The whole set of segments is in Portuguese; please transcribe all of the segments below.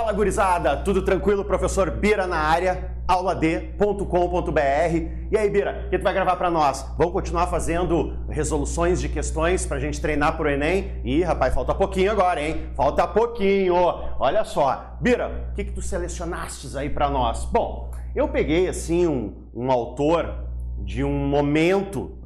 Fala, gurizada! Tudo tranquilo? Professor Bira na área, aulad.com.br. E aí, Bira, o que tu vai gravar para nós? Vamos continuar fazendo resoluções de questões pra gente treinar pro Enem? Ih, rapaz, falta pouquinho agora, hein? Falta pouquinho! Olha só, Bira, o que tu selecionastes aí para nós? Bom, eu peguei, assim, um autor de um momento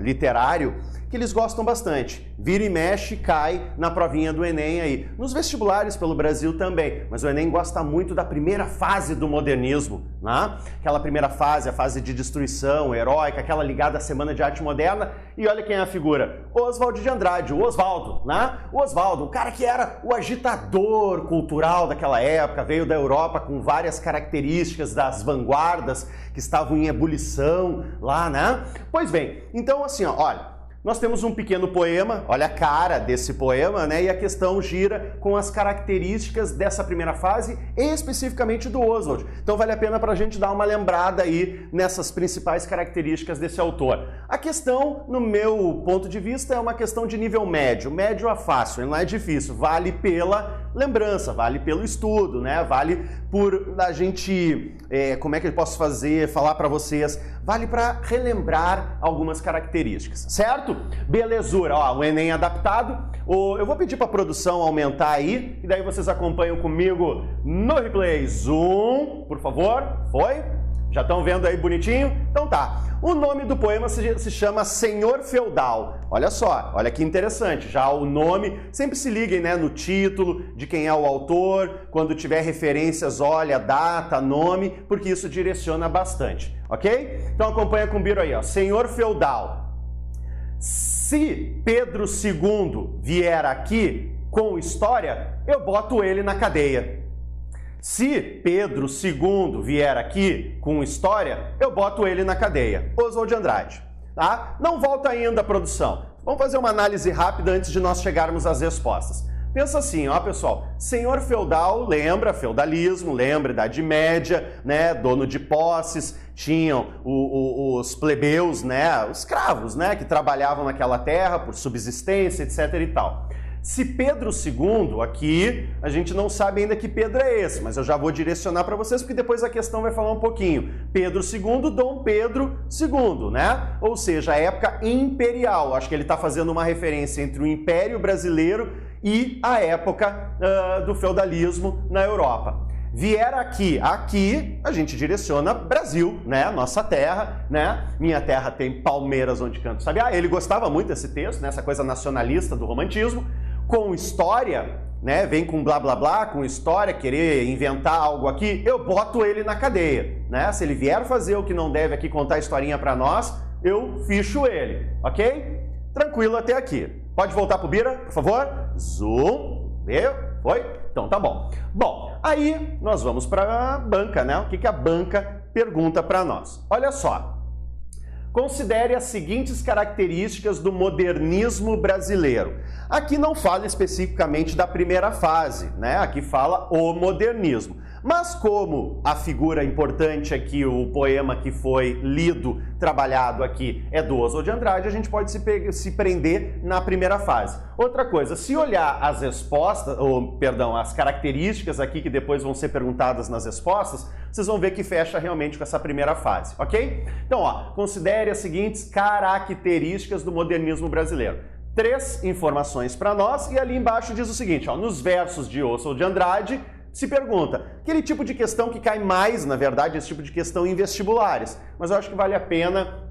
literário que eles gostam bastante. Vira e mexe, cai na provinha do Enem aí. Nos vestibulares pelo Brasil também. Mas o Enem gosta muito da primeira fase do modernismo, né? Aquela primeira fase, a fase de destruição, heróica, aquela ligada à Semana de Arte Moderna. E olha quem é a figura. Oswald de Andrade, o Oswaldo, né? O Oswaldo, o cara que era o agitador cultural daquela época, veio da Europa com várias características das vanguardas que estavam em ebulição lá, né? Pois bem, então assim, ó, olha, nós temos um pequeno poema, olha a cara desse poema, né? E a questão gira com as características dessa primeira fase, especificamente do Oswald. Então vale a pena para a gente dar uma lembrada aí nessas principais características desse autor. A questão, no meu ponto de vista, é uma questão de nível médio. Médio a fácil, não é difícil. Vale pela lembrança, vale pelo estudo, né? Vale por a gente, como é que eu posso falar para vocês? Vale para relembrar algumas características, certo? Belezura, ó, o Enem adaptado. Eu vou pedir para a produção aumentar aí, e daí vocês acompanham comigo no replay. Zoom, por favor. Foi? Já estão vendo aí bonitinho? Então tá. O nome do poema se chama Senhor Feudal. Olha só, olha que interessante. Já o nome, sempre se liguem, né, no título, de quem é o autor. Quando tiver referências, olha, data, nome, porque isso direciona bastante, ok? Então acompanha com o Biro aí, ó. Senhor Feudal. Se Pedro II vier aqui com história, eu boto ele na cadeia. Se Pedro II vier aqui com história, eu boto ele na cadeia. Oswald de Andrade, tá? Não volta ainda a produção. Vamos fazer uma análise rápida antes de nós chegarmos às respostas. Pensa assim, ó, pessoal, senhor feudal lembra feudalismo, lembra Idade Média, né, dono de posses, tinham os plebeus, né, os escravos, né, que trabalhavam naquela terra por subsistência, etc e tal. Se Pedro II, aqui, a gente não sabe ainda que Pedro é esse, mas eu já vou direcionar para vocês, porque depois a questão vai falar um pouquinho. Pedro II, Dom Pedro II, né? Ou seja, a época imperial. Acho que ele está fazendo uma referência entre o Império Brasileiro e a época do feudalismo na Europa. Vier aqui a gente direciona Brasil, né? Nossa terra, né? Minha terra tem palmeiras onde canto sabiá. Ele gostava muito desse texto, né? Essa coisa nacionalista do romantismo. Com história, né? Vem com blá blá blá, com história, querer inventar algo aqui, eu boto ele na cadeia, né? Se ele vier fazer o que não deve aqui, contar historinha pra nós, eu ficho ele, ok? Tranquilo até aqui. Pode voltar pro Bira, por favor? Zoom, foi? Então tá bom. Bom, aí nós vamos para a banca, né? O que a banca pergunta para nós? Olha só. Considere as seguintes características do modernismo brasileiro. Aqui não fala especificamente da primeira fase, né? Aqui fala o modernismo. Mas como a figura importante aqui, o poema que foi lido, trabalhado aqui, é do Oswald de Andrade, a gente pode se prender na primeira fase. Outra coisa, se olhar as respostas, as características aqui que depois vão ser perguntadas nas respostas, vocês vão ver que fecha realmente com essa primeira fase, ok? Então, ó, considere as seguintes características do modernismo brasileiro. 3 informações para nós e ali embaixo diz o seguinte, ó, nos versos de Oswald de Andrade, se pergunta, aquele tipo de questão que cai mais, na verdade, esse tipo de questão em vestibulares, mas eu acho que vale a pena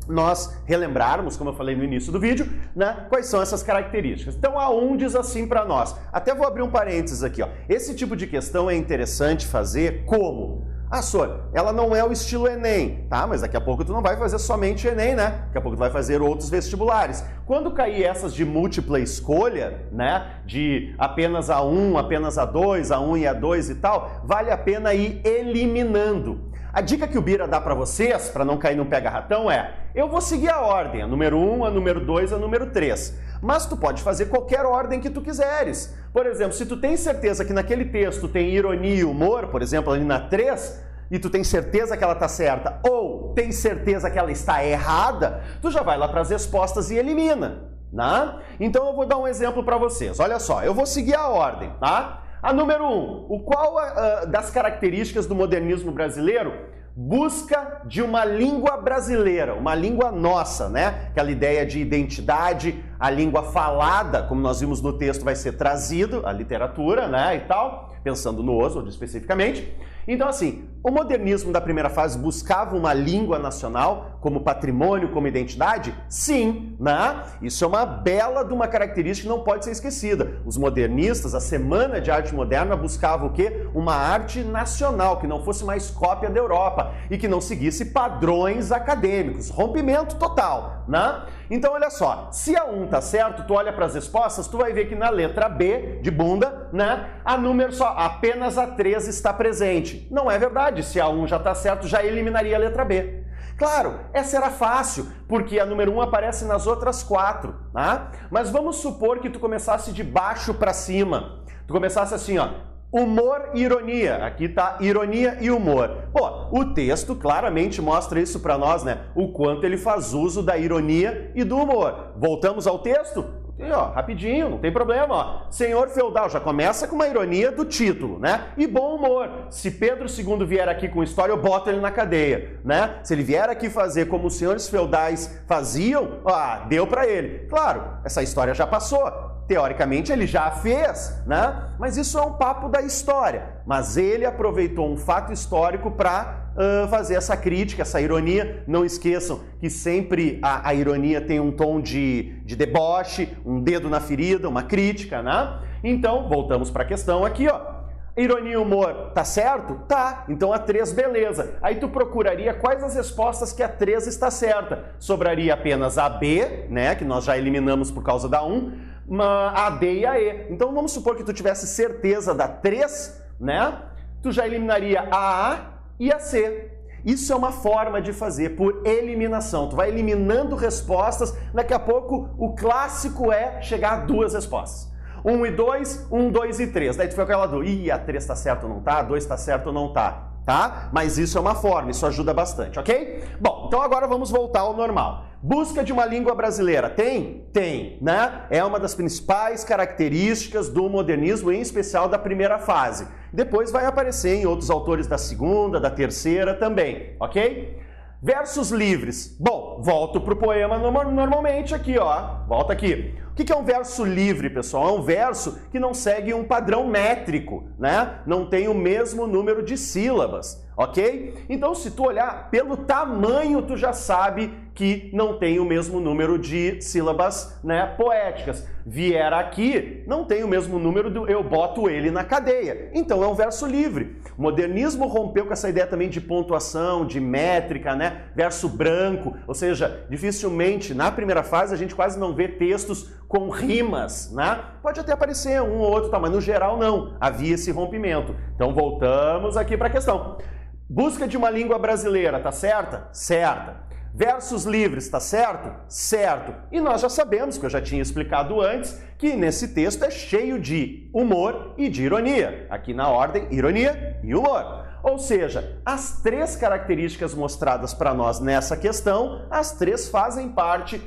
nós relembrarmos, como eu falei no início do vídeo, né, quais são essas características. Então a 1 diz assim para nós, até vou abrir um parênteses aqui, ó, esse tipo de questão é interessante fazer como? Ah, Sor, ela não é o estilo Enem, tá? Mas daqui a pouco tu não vai fazer somente Enem, né? Daqui a pouco tu vai fazer outros vestibulares. Quando cair essas de múltipla escolha, né? De apenas A1, apenas A2, A1 e A2 e tal, vale a pena ir eliminando. A dica que o Bira dá para vocês, para não cair no pega-ratão, é: eu vou seguir a ordem, a número 1, a número 2, a número 3. Mas tu pode fazer qualquer ordem que tu quiseres. Por exemplo, se tu tem certeza que naquele texto tem ironia e humor, por exemplo, ali na 3, e tu tem certeza que ela está certa, ou tem certeza que ela está errada, tu já vai lá para as respostas e elimina, né? Então eu vou dar um exemplo para vocês. Olha só, eu vou seguir a ordem, tá? A número 1, qual das características do modernismo brasileiro busca de uma língua brasileira, uma língua nossa, né? Aquela ideia de identidade, a língua falada, como nós vimos no texto, vai ser trazido, a literatura, né, e tal, pensando no Oswald especificamente. Então, assim, o modernismo da primeira fase buscava uma língua nacional como patrimônio, como identidade? Sim, né? Isso é uma bela de uma característica que não pode ser esquecida. Os modernistas, a Semana de Arte Moderna, buscavam o quê? Uma arte nacional, que não fosse mais cópia da Europa e que não seguisse padrões acadêmicos. Rompimento total, né? Então, olha só, se a 1 tá certo, tu olha para as respostas, tu vai ver que na letra B, de bunda, né, apenas a 3 está presente. Não é verdade, se a 1 já está certo, já eliminaria a letra B. Claro, essa era fácil, porque a número 1 aparece nas outras 4, tá? Mas vamos supor que tu começasse de baixo para cima. Tu começasse assim, ó, humor e ironia. Aqui tá ironia e humor. Pô, o texto claramente mostra isso para nós, né? O quanto ele faz uso da ironia e do humor. Voltamos ao texto? E, ó, rapidinho, não tem problema, ó. Senhor feudal, já começa com uma ironia do título, né? E bom humor. Se Pedro II vier aqui com história, eu boto ele na cadeia, né? Se ele vier aqui fazer como os senhores feudais faziam, deu pra ele. Claro, essa história já passou. Teoricamente ele já a fez, né? Mas isso é um papo da história. Mas ele aproveitou um fato histórico para fazer essa crítica, essa ironia. Não esqueçam que sempre a ironia tem um tom de deboche, um dedo na ferida, uma crítica, né? Então, voltamos para a questão aqui, ó. Ironia e humor, tá certo? Tá. Então a 3, beleza. Aí tu procuraria quais as respostas que a 3 está certa. Sobraria apenas a B, né, que nós já eliminamos por causa da 1, a D e a E. Então vamos supor que tu tivesse certeza da 3, né? Tu já eliminaria a e a C. Isso é uma forma de fazer por eliminação. Tu vai eliminando respostas, daqui a pouco o clássico é chegar a 2 respostas. 1 e 2, 1, 2 e 3. Daí tu fica com aquela dúvida, a 3 tá certo ou não tá? A 2 tá certo ou não tá? Tá? Mas isso é uma forma, isso ajuda bastante, ok? Bom, então agora vamos voltar ao normal. Busca de uma língua brasileira, tem? Tem, né? É uma das principais características do modernismo, em especial da primeira fase. Depois vai aparecer em outros autores da segunda, da terceira também, ok? Versos livres. Bom, volto pro poema normalmente aqui, ó. Volta aqui. O que é um verso livre, pessoal? É um verso que não segue um padrão métrico, né? Não tem o mesmo número de sílabas, ok? Então, se tu olhar pelo tamanho, tu já sabe que não tem o mesmo número de sílabas, né, poéticas. Vier aqui, não tem o mesmo número do eu boto ele na cadeia. Então é um verso livre. O modernismo rompeu com essa ideia também de pontuação, de métrica, né? Verso branco, ou seja, dificilmente na primeira fase a gente quase não vê textos com rimas, né? Pode até aparecer um ou outro, tá, mas no geral não. Havia esse rompimento. Então voltamos aqui para a questão. Busca de uma língua brasileira, tá certa? Certa. Versos livres, tá certo? Certo. E nós já sabemos, que eu já tinha explicado antes, que nesse texto é cheio de humor e de ironia. Aqui na ordem, ironia e humor. Ou seja, as 3 características mostradas para nós nessa questão, as 3 fazem parte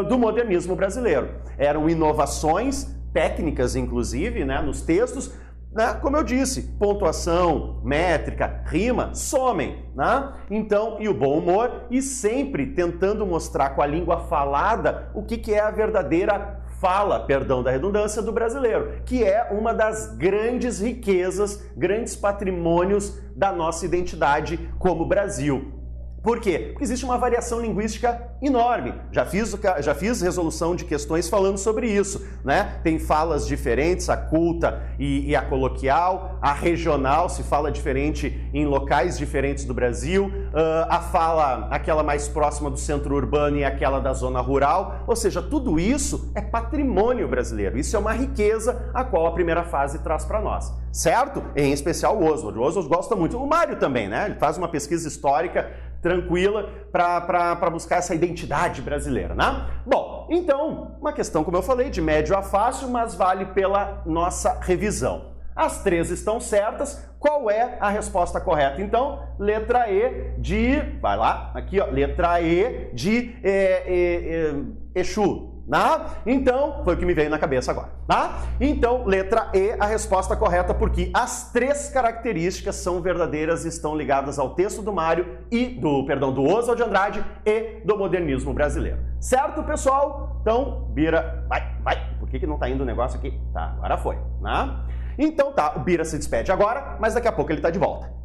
do modernismo brasileiro. Eram inovações técnicas, inclusive, né, nos textos. Como eu disse, pontuação, métrica, rima, somem, né? Então, e o bom humor, e sempre tentando mostrar com a língua falada o que é a verdadeira fala, perdão da redundância, do brasileiro, que é uma das grandes riquezas, grandes patrimônios da nossa identidade como Brasil. Por quê? Porque existe uma variação linguística enorme. Já fiz resolução de questões falando sobre isso, né? Tem falas diferentes, a culta e a coloquial, a regional se fala diferente em locais diferentes do Brasil, a fala aquela mais próxima do centro urbano e aquela da zona rural, ou seja, tudo isso é patrimônio brasileiro. Isso é uma riqueza a qual a primeira fase traz para nós, certo? Em especial o Oswald. O Oswald gosta muito. O Mário também, né? Ele faz uma pesquisa histórica tranquila para buscar essa identidade brasileira, né? Bom, então, uma questão, como eu falei, de médio a fácil, mas vale pela nossa revisão. As 3 estão certas. Qual é a resposta correta? Então, letra E de... Vai lá, aqui, ó. Letra E de Exu. Tá? Então, foi o que me veio na cabeça agora. Tá? Então, letra E, a resposta correta, porque as três características são verdadeiras e estão ligadas ao texto do Mário e do Oswald de Andrade e do modernismo brasileiro. Certo, pessoal? Então, Bira, vai. Por que não tá indo o negócio aqui? Tá, agora foi. Tá? Então tá, o Bira se despede agora, mas daqui a pouco ele tá de volta.